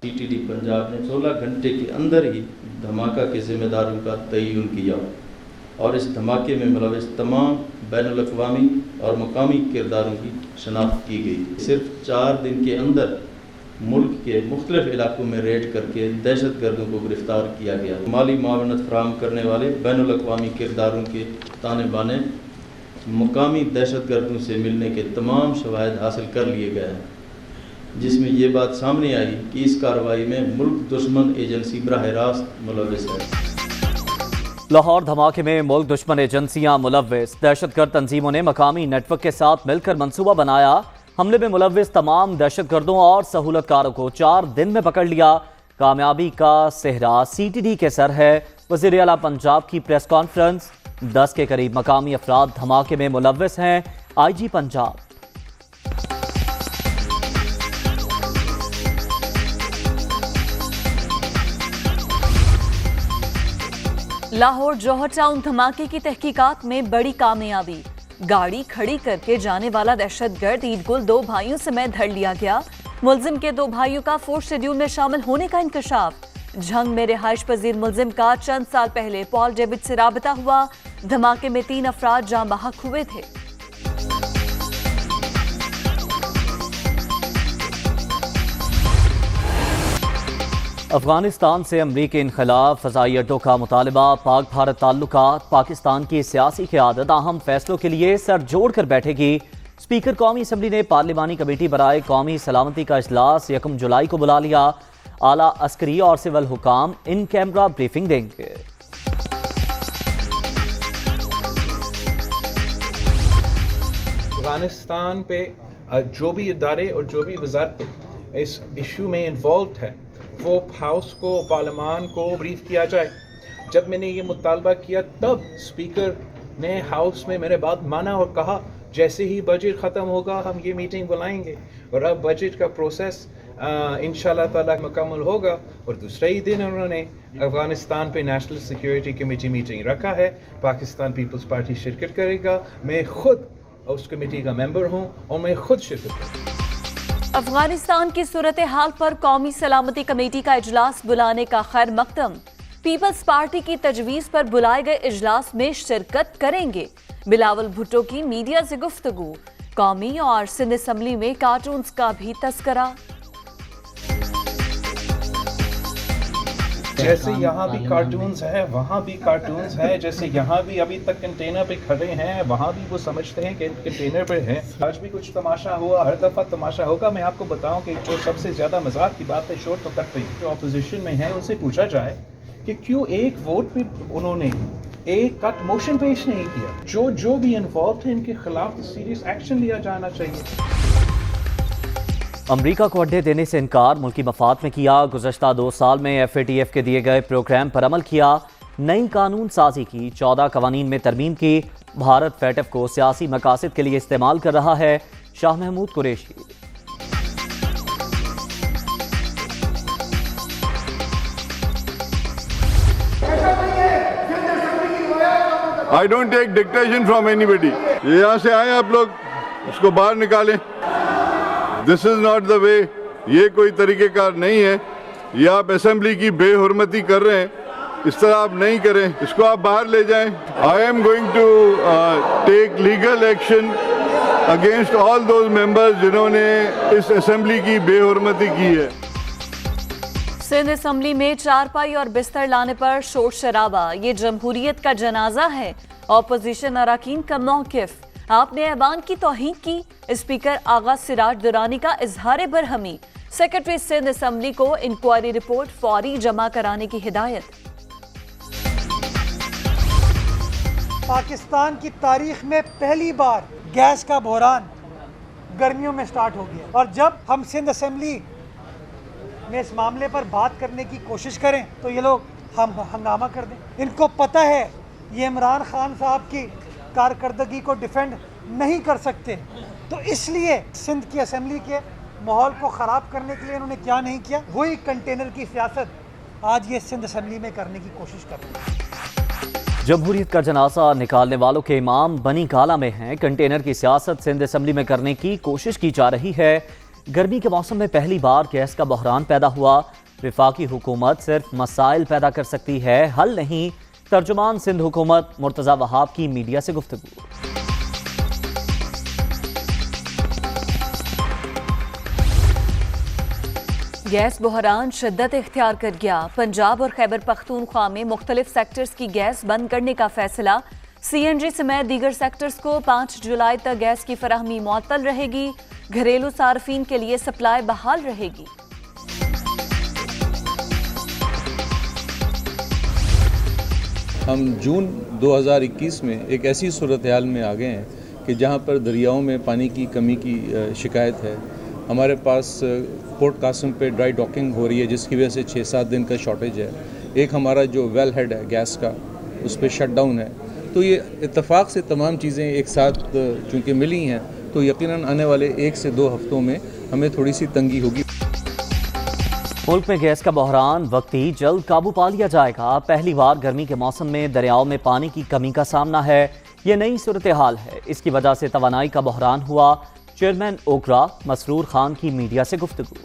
TTD Punjab ने 16 घंटे के अंदर ही धमाका के जिम्मेदारों का तयन किया और इस धमाके में मुलविस तमाम बैनुल-अक़वामी और मकामी किरदारों की शनाख्त की गई। सिर्फ 4 दिन के अंदर मुल्क के मुख्तलिफ इलाकों में रेड करके दहशत गर्दों को गिरफ्तार किया गया। माली मावनत फराहम करने वाले बैनुल-अक़वामी किरदारों के ताने बाने मुकामी दहशत गर्दों से मिलने के तमाम शवाहिद हासिल कर लिए गए हैं, जिसमें ये बात सामने आई कि इस कार्रवाई में मुल्क दुश्मन एजेंसी बराह रास्त मुलविस है। लाहौर धमाके में मुल्क दुश्मन एजेंसियां मुलविस, दहशतगर्द तंजीमों ने मकामी नेटवर्क के साथ मिलकर मंसूबा बनाया। हमले में मुलविस तमाम दहशतगर्दों और सहूलतकारों को 4 दिन में पकड़ लिया। कामयाबी का सेहरा CTD के सर है। वज़ीर आला पंजाब की प्रेस कॉन्फ्रेंस। 10 के करीब मकामी अफराद धमाके में मुलविस हैं। IG पंजाब। लाहौर जौहर टाउन धमाके की तहकीकात में बड़ी कामयाबी। गाड़ी खड़ी करके जाने वाला दहशतगर्द ईदगुल 2 भाइयों समेत धर लिया गया। मुलजिम के 2 भाइयों का 4th शेड्यूल में शामिल होने का इंकशाफ। झंग में रिहाइश पजीर मुलजिम का चंद साल पहले पॉल डेविड से राबता हुआ। धमाके में 3 अफराद जाँ बहक हुए थे। अफगानिस्तान से अमरीकी इनखिलाफ फ़ज़ाई अड्डों का मुतालबा। पाक भारत ताल्लुकात पाकिस्तान की सियासी क़यादत अहम फैसलों के लिए सर जोड़ कर बैठेगी। स्पीकर कौमी असम्बली ने पार्लिमानी कमेटी बराए कौमी सलामती का इजलास 1 जुलाई को बुला लिया। आला अस्करी और सिविल हुकाम इन कैमरा ब्रीफिंग देंगे। अफगानिस्तान पे जो भी इदारे और जो भी वज़ारतें इस इशू में इन्वॉल्व है वो हाउस को, पार्लिमान को ब्रीफ किया जाए। जब मैंने ये मुतालबा किया तब स्पीकर ने हाउस में मेरे बात माना और कहा जैसे ही बजट ख़त्म होगा हम ये मीटिंग बुलाएंगे। और अब बजट का प्रोसेस इंशाल्लाह ताला मुकम्मल होगा। और दूसरे ही दिन उन्होंने अफगानिस्तान पे नेशनल सिक्योरिटी कमेटी मीटिंग रखा है। पाकिस्तान पीपल्स पार्टी शिरकत करेगा। मैं खुद उस कमेटी का मेंबर हूँ और मैं खुद शिरकत करूँगा। अफगानिस्तान की सूरत हाल पर कौमी सलामती कमेटी का इजलास बुलाने का खैर मकदम। पीपल्स पार्टी की तजवीज़ पर बुलाए गए इजलास में शिरकत करेंगे। बिलावल भुट्टो की मीडिया से गुफ्तगू। कौमी और सिंध असम्बली में कार्टून्स का भी तस्करा। जैसे यहाँ भी कार्टून्स है वहाँ भी कार्टून्स है। जैसे यहाँ भी अभी तक कंटेनर पे खड़े हैं वहाँ भी वो समझते हैं कि कंटेनर पे हैं। आज भी कुछ तमाशा हुआ, हर दफ़ा तमाशा होगा। मैं आपको बताऊं कि जो सबसे ज़्यादा मजाक की बात है, शोर तो करते हैं, जो अपोजिशन में है उनसे पूछा जाए कि क्यों एक वोट पे उन्होंने एक कट मोशन पेश नहीं किया। जो भी इन्वॉल्व थे इनके खिलाफ सीरियस एक्शन लिया जाना चाहिए। अमरीका को अड्डे देने से इनकार मुल्की मफाद में किया। गुज़श्ता 2 साल में FATF के दिए गए प्रोग्राम पर अमल किया। नई कानून साजी की। 14 कवानीन में तरमीम की। भारत FATF को सियासी मकासद के लिए इस्तेमाल कर रहा है। Shah Mahmood Qureshi. I don't take dictation from anybody. ये यहाँ से आए आप लोग, इसको बाहर निकालें। This is not the way. ये कोई तरीक़ेकार नहीं है। ये आप असेंबली की बेहुरमती कर रहे हैं। इस तरह आप नहीं करें, इसको आप बाहर ले जाएं। I am going to take legal action against all those members जिन्होंने इस असेंबली की बेहुरमती की है। सिंध असम्बली में चारपाई और बिस्तर लाने पर शोर शराबा। ये जमहूरियत का जनाजा है। ऑपोजिशन अरकान का मौकिफ। आपने ऐवान की तौहीन की। स्पीकर आगा सिराज दुरानी का इजहार बरहमी। सेक्रेटरी सिंध असम्बली को इंक्वायरी रिपोर्ट फौरी जमा कराने की हिदायत। पाकिस्तान की तारीख में पहली बार गैस का बहरान गर्मियों में स्टार्ट हो गया। और जब हम सिंध असम्बली में इस मामले पर बात करने की कोशिश करें तो ये लोग हम हंगामा कर दें। इनको पता है ये इमरान खान साहब की कारकर्दगी को डिफेंड नहीं कर सकते, तो इसलिए सिंध की असेंबली के माहौल को ख़राब करने के लिए इन्होंने क्या नहीं किया, वही कंटेनर की सियासत आज ये सिंध असेंबली में करने की कोशिश कर रहे हैं। जमहूरियत का जनाजा निकालने वालों के इमाम बनी काला में हैं। कंटेनर की सियासत सिंध असेंबली में करने की कोशिश की जा रही है। गर्मी के मौसम में पहली बार गैस का बहरान पैदा हुआ। वफाकी हुकूमत सिर्फ मसाइल पैदा कर सकती है, हल नहीं। तर्जुमान सिंध हुकूमत मुर्तज़ा वहाब की मीडिया से गुफ्तगू। गैस बहरान शिद्दत इख्तियार कर गया। पंजाब और खैबर पख्तूनख्वा में मुख्तलिफ सेक्टर्स की गैस बंद करने का फैसला। CNG समेत दीगर सेक्टर्स को 5 जुलाई तक गैस की फराहमी मुअत्तल रहेगी। घरेलू सार्फिन के लिए सप्लाई बहाल रहेगी। हम जून 2021 में एक ऐसी सूरत हाल में आ गए हैं कि जहाँ पर दरियाओं में पानी की कमी की शिकायत है। हमारे पास पोर्ट कासिम पे ड्राई डॉकिंग हो रही है, जिसकी वजह से 6-7 दिन का शॉर्टेज है। एक हमारा जो वेल हेड है गैस का, उस पर शट डाउन है। तो ये इत्तेफाक से तमाम चीज़ें एक साथ चूँकि मिली हैं, तो यकीनन आने वाले 1 से 2 हफ्तों में हमें थोड़ी सी तंगी होगी। मुल्क में गैस का बहरान वक्ती जल्द काबू पा लिया जाएगा। पहली बार गर्मी के मौसम में दरियाओं में पानी की कमी का सामना है। ये नई सूरत हाल है, इसकी वजह से तवानाई का बहरान हुआ। चेयरमैन ओकरा मसरूर खान की मीडिया से गुफ्तगू।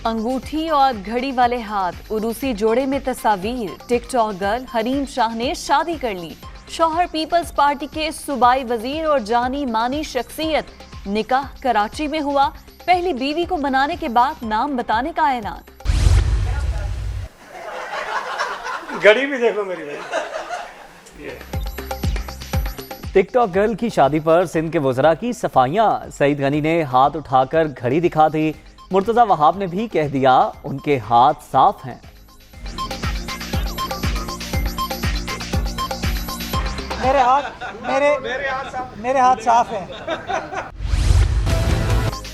अंगूठी और घड़ी वाले हाथ, उरूसी जोड़े में तस्वीर। टिकटॉक गर्ल हरीम शाह ने शादी कर ली। शौहर पीपल्स पार्टी के सूबाई वजीर और जानी मानी शख्सियत। निकाह कराची में हुआ। पहली बीवी को मनाने के बाद नाम बताने का ऐलान। घड़ी भी देखो मेरी भाई। टिकटॉक गर्ल की शादी पर सिंध के वज़रा की सफाइयां। सईद गनी ने हाथ उठाकर घड़ी दिखा दी। मुर्तज़ा वहाब ने भी कह दिया उनके हाथ साफ हैं। मेरे हाथ साफ हैं।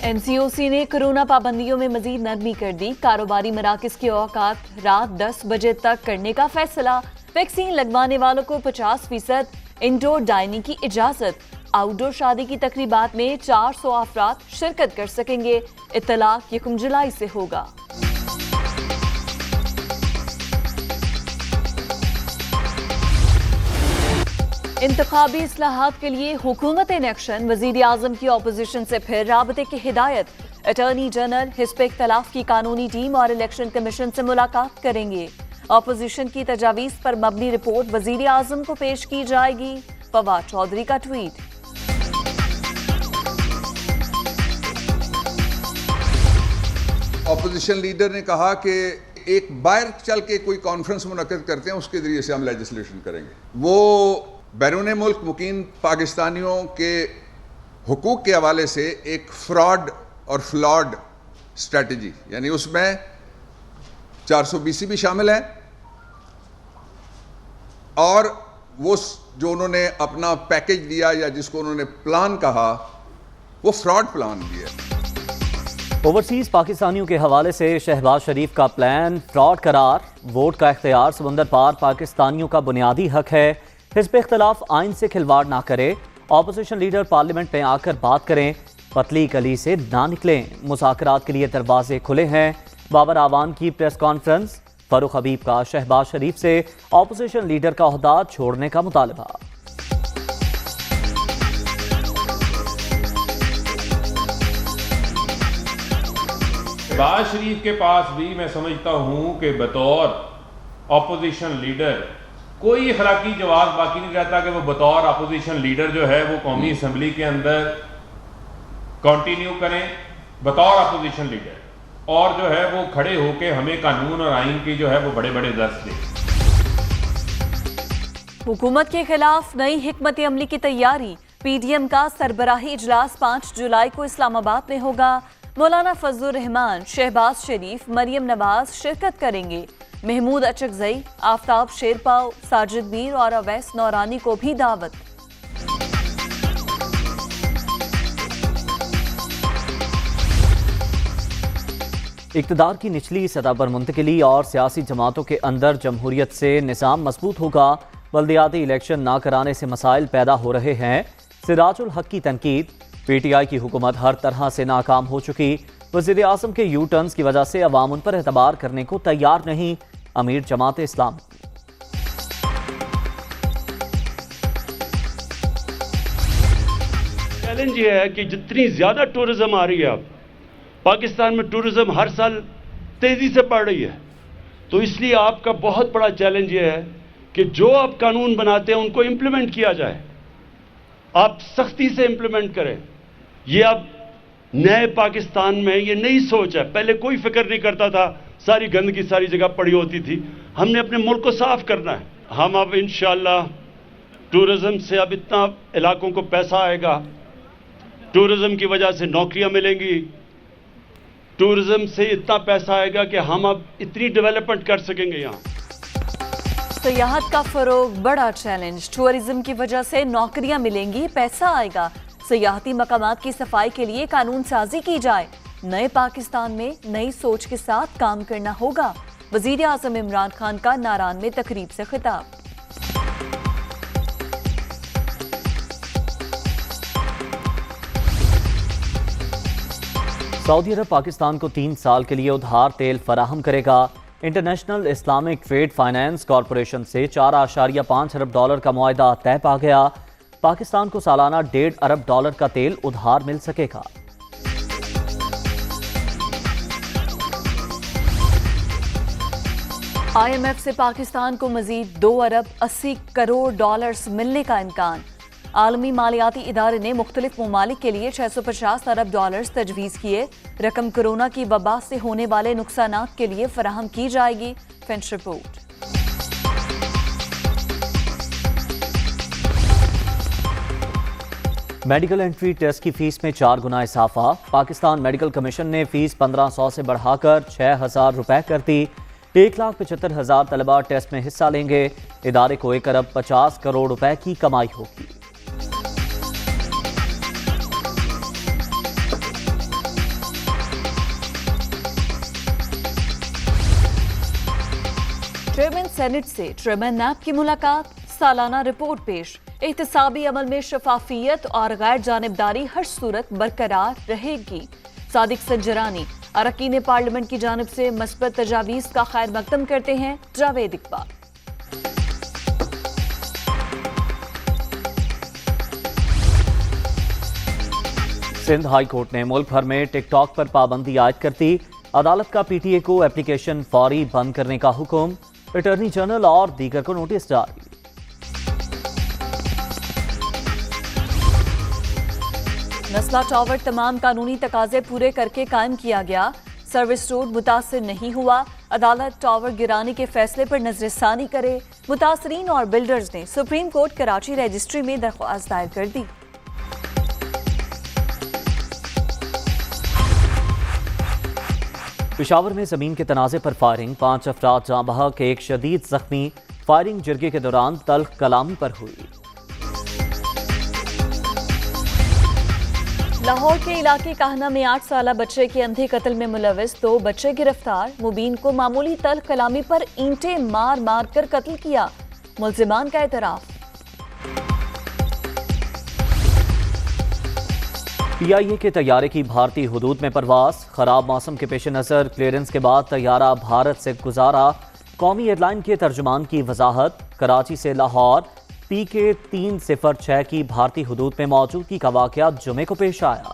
NCOC ने कोरोना पाबंदियों में मजीद नरमी कर दी। कारोबारी मराकज के औकात रात 10 बजे तक करने का फैसला। वैक्सीन लगवाने वालों को 50% इंडोर डाइनिंग की इजाजत। आउटडोर शादी की तकरीबात में 400 अफराद शिरकत कर सकेंगे। इत्तलाक 1 जुलाई से होगा। इंतखाबी इस्लाहात के लिए हुकूमत इन एक्शन। वजीर आजम की अपोजिशन से फिर राबते की हिदायत। अटॉर्नी जनरल हिस्ब इख्तलाफ की कानूनी टीम और इलेक्शन कमीशन से मुलाकात करेंगे। अपोजिशन की तजावीज़ पर मबनी रिपोर्ट वजीर आजम को पेश की जाएगी। फवाद चौधरी का ट्वीट। अपोजिशन लीडर ने कहा कि एक बाहर चल के कोई कॉन्फ्रेंस मुनक्किद करते हैं, उसके जरिए से हम लेजिस्लेशन करेंगे। वो बैरून मुल्क मुकीम पाकिस्तानियों के हुकूक के हवाले से एक फ्रॉड और फ्लॉड स्ट्रेटजी, यानी उसमें 420 भी शामिल है, और वो जो उन्होंने अपना पैकेज दिया या जिसको उन्होंने प्लान कहा, वो फ्रॉड प्लान दिया। ओवरसीज पाकिस्तानियों के हवाले से शहबाज शरीफ का प्लान फ्रॉड करार। वोट का इख्तियार समंदर पार पाकिस्तानियों का बुनियादी हक है। हिस्ब इख्तलाफ आइन से खिलवाड़ ना करे। अपोजिशन लीडर पार्लियामेंट में आकर बात करें, पतली गली से ना निकलें। मुज़ाकरात के लिए दरवाजे खुले हैं। बाबर आवान की प्रेस कॉन्फ्रेंस। फारूक हबीब का शहबाज शरीफ से अपोजिशन लीडर का ओहदा छोड़ने का मुतालबा। शहबाज शरीफ के पास भी मैं समझता हूं कि बतौर अपोजिशन लीडर कोई अखलाकी जवाब बाकी नहीं रहता कि वो बतौर अपोजिशन लीडर जो है वो कौमी असम्बली के अंदर कंटिन्यू करें बतौर अपोजिशन लीडर, और जो है वो खड़े होकर हमें कानून और आइन की जो है वो बड़े बड़े दर्स दें। हुकूमत के खिलाफ नई हिकमत अमली की तैयारी। PDM का सरबराही इजलास 5 जुलाई को इस्लामाबाद में होगा। मौलाना फजलुर रहमान, शहबाज शरीफ, मरियम नवाज शिरकत करेंगे। महमूद अचकजई, आफ्ताब शेरपाव, साजिद मीर और अवैस नौरानी को भी दावत। इक़्तिदार की निचली सतह पर मुंतकिली और सियासी जमातों के अंदर जमहूरियत से निज़ाम मजबूत होगा। बल्दियाती इलेक्शन ना कराने से मसाइल पैदा हो रहे हैं। सिराजुल हक की तनकीद। PTI की हुकूमत हर तरह से नाकाम हो चुकी। वज़ीर आज़म के यू टर्न्स की वजह से अवाम उन पर एतबार करने को तैयार नहीं। अमीर जमात इस्लाम। چیلنج یہ ہے کہ جتنی زیادہ ٹورزم آ رہی ہے اب پاکستان میں ٹورزم ہر سال تیزی سے بڑھ رہی ہے، تو اس لیے آپ کا بہت بڑا چیلنج یہ ہے کہ جو آپ قانون بناتے ہیں ان کو امپلیمنٹ کیا جائے، آپ سختی سے امپلیمنٹ کریں. یہ اب نئے پاکستان میں یہ نئی سوچ ہے. پہلے کوئی فکر نہیں کرتا تھا، ساری گندگی ساری جگہ پڑی ہوتی تھی. ہم نے اپنے ملک کو صاف کرنا ہے. ہم اب انشاءاللہ ٹورزم سے اب اتنا علاقوں کو پیسہ آئے گا، ٹورزم کی وجہ سے نوکریاں ملیں گی، ٹورزم سے اتنا پیسہ آئے گا کہ ہم اب اتنی ڈیولپمنٹ کر سکیں گے. یہاں سیاحت کا فروغ بڑا چیلنج. ٹورزم کی وجہ سے نوکریاں ملیں گی، پیسہ آئے گا. سیاحتی مقامات کی صفائی کے لیے قانون سازی کی جائے. نئے پاکستان میں نئی سوچ کے ساتھ کام کرنا ہوگا. وزیر اعظم عمران خان کا ناران میں تقریب سے خطاب. سعودی عرب پاکستان کو 3 سال کے لیے ادھار تیل فراہم کرے گا. International Islamic trade finance corporation سے $4.5 ارب کا معاہدہ طے پا گیا. پاکستان کو سالانہ $1.5 ارب کا تیل ادھار مل سکے گا. IMF سے پاکستان کو مزید $2.80 ارب ملنے کا امکان. عالمی مالیاتی ادارے نے مختلف ممالک کے لیے $650 ارب تجویز کیے. رقم کورونا کی وبا سے ہونے والے نقصانات کے لیے فراہم کی جائے گی. فنچ رپورٹ. میڈیکل انٹری ٹیسٹ کی فیس میں 4 گنا اضافہ. پاکستان میڈیکل کمیشن نے فیس 1500 سے بڑھا کر 6000 روپے کر دی. 1,75,000 طلباء ٹیسٹ میں حصہ لیں گے. ادارے کو $1 ارب 50 کروڑ روپے کی کمائی ہوگی. چیئرمین سینٹ سے چیئرمین نیب کی ملاقات. سالانہ رپورٹ پیش. احتسابی عمل میں شفافیت اور غیر جانبداری ہر صورت برقرار رہے گی. صادق سنجرانی. اراکین پارلیمنٹ کی جانب سے مثبت تجاویز کا خیر مقدم کرتے ہیں جاوید اقبال. سندھ ہائی کورٹ نے ملک بھر میں ٹک ٹاک پر پابندی عائد کر دی. عدالت کا پی ٹی اے کو اپلیکیشن فوری بند کرنے کا حکم. اٹارنی جنرل اور دیگر کو نوٹس جاری. نسلا ٹاور تمام قانونی تقاضے پورے کر کے قائم کیا گیا. سروس روڈ متاثر نہیں ہوا. عدالت ٹاور گرانے کے فیصلے پر نظر ثانی کرے. متاثرین اور بلڈرز نے سپریم کورٹ کراچی رجسٹری میں درخواست دائر کر دی. پشاور میں زمین کے تنازع پر فائرنگ. 5 افراد جاں بحق، 1 شدید زخمی. فائرنگ جرگے کے دوران تلخ کلامی پر ہوئی. لاہور کے علاقے کاہنہ میں 8 سالہ بچے کے اندھے قتل میں ملوث 2 بچے گرفتار. مبین کو معمولی تلخ کلامی پر اینٹیں مار مار کر قتل کیا. ملزمان کا اعتراف. پی آئی اے کے طیارے کی بھارتی حدود میں پرواز. خراب موسم کے پیش نظر کلیئرنس کے بعد طیارہ بھارت سے گزارا. قومی ایئر لائن کے ترجمان کی وضاحت. کراچی سے لاہور PK 306 کی بھارتی حدود میں موجودگی کا واقعہ جمعے کو پیش آیا.